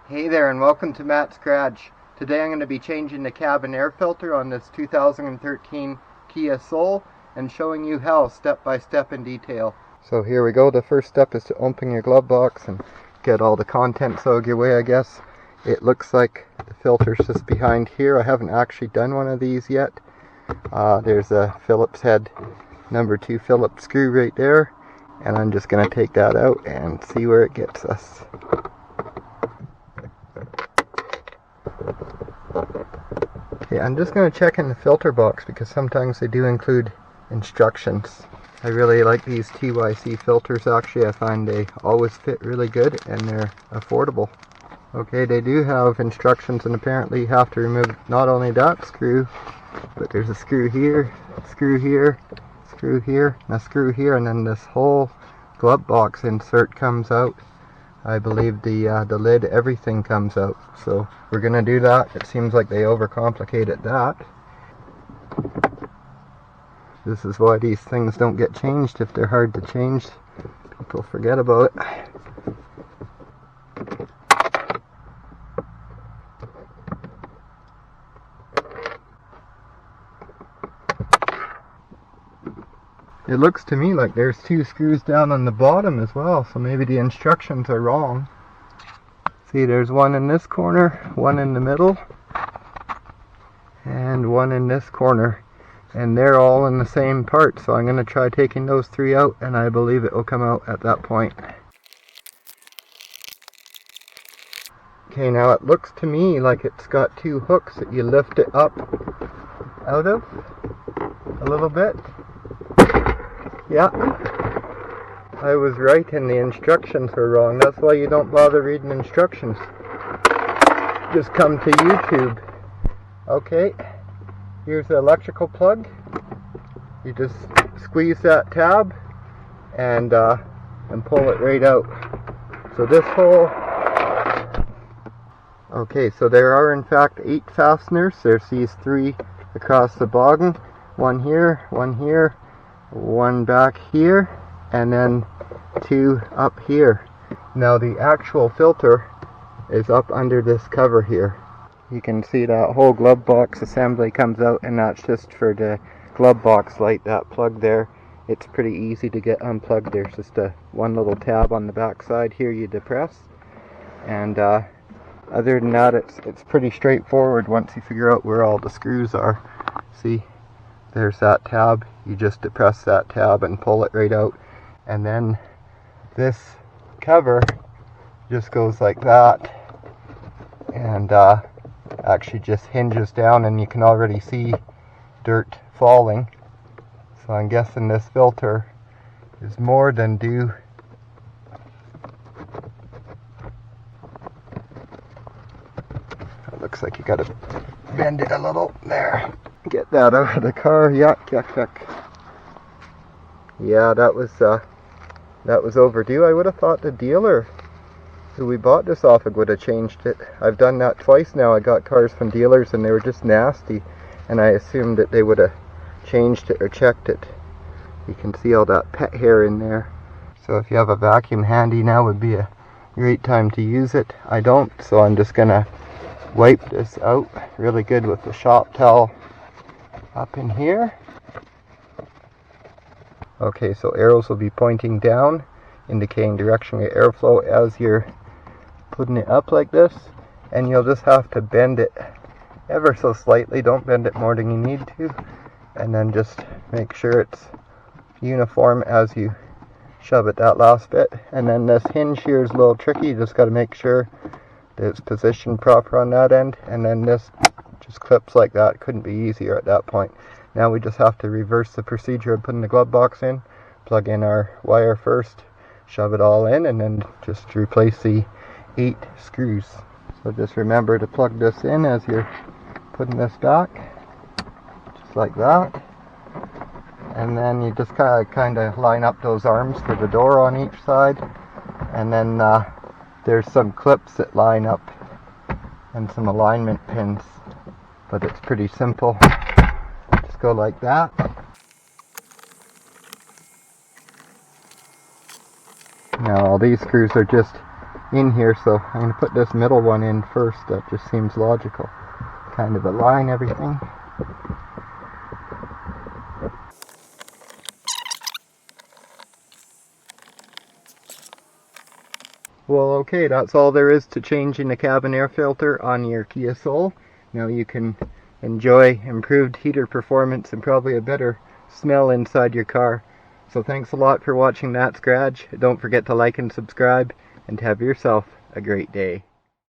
Hey there and welcome to Matt's Garage. Today I'm going to be changing the cabin air filter on this 2013 Kia Soul and showing you how step by step in detail. So here we go. The first step is to open your glove box and get all the contents out of your way, I guess. It looks like the filter's just behind here. I haven't actually done one of these yet. There's a Phillips head number 2 Phillips screw right there, and I'm just going to take that out and see where it gets us. Okay, I'm just going to check in the filter box because sometimes they do include instructions. I really like these TYC filters. Actually, I find they always fit really good and they're affordable. Okay, they do have instructions, and apparently you have to remove not only that screw, but there's a screw here, screw here, screw here, and a screw here, and then this whole glove box insert comes out. I believe the lid, everything comes out. So we're going to do that. It seems like they overcomplicated that. This is why these things don't get changed. If they're hard to change, people forget about it. It looks to me like there's 2 screws down on the bottom as well, so maybe the instructions are wrong. See, there's one in this corner, one in the middle, and one in this corner. And they're all in the same part, so I'm going to try taking those 3 out, and I believe it will come out at that point. Okay, now it looks to me like it's got 2 hooks that you lift it up out of a little bit. Yeah, I was right and the instructions were wrong. That's why you don't bother reading instructions. Just come to YouTube. Okay, here's the electrical plug. You just squeeze that tab and pull it right out. So this hole. Okay, so there are in fact 8 fasteners. There's these 3 across the bottom. One here, one back here, and then 2 up here. Now the actual filter is up under this cover here. You can see that whole glove box assembly comes out, and that's just for the glove box light, that plug there. It's pretty easy to get unplugged. There's just one little tab on the back side here you depress, and other than that it's pretty straightforward once you figure out where all the screws are. See, there's that tab. You just depress that tab and pull it right out, and then this cover just goes like that and actually just hinges down, and you can already see dirt falling. So I'm guessing this filter is more than due. It looks like you gotta bend it a little there. Get that out of the car. Yuck. Yeah, that was overdue. I would have thought the dealer who we bought this off of would have changed it. I've done that twice now. I got cars from dealers and they were just nasty, and I assumed that they would have changed it or checked it. You can see all that pet hair in there. So if you have a vacuum handy, now would be a great time to use it. I don't, so I'm just gonna wipe this out really good with the shop towel up in here. Okay, so arrows will be pointing down, indicating direction of airflow as you're putting it up like this, and you'll just have to bend it ever so slightly. Don't bend it more than you need to, and then just make sure it's uniform as you shove it that last bit. And then this hinge here is a little tricky. You just got to make sure that it's positioned proper on that end, and then this just clips like that. Couldn't be easier at that point. Now we just have to reverse the procedure of putting the glove box in, plug in our wire first, shove it all in, and then just replace the 8 screws. So just remember to plug this in as you're putting this back, just like that. And then you just kind of line up those arms for the door on each side, and then there's some clips that line up and some alignment pins, but it's pretty simple. Just go like that. Now all these screws are just in here, so I'm going to put this middle one in first. That just seems logical. Kind of align everything. Well, okay, that's all there is to changing the cabin air filter on your Kia Soul. Now you can enjoy improved heater performance and probably a better smell inside your car. So thanks a lot for watching Nat's Garage. Don't forget to like and subscribe, and have yourself a great day.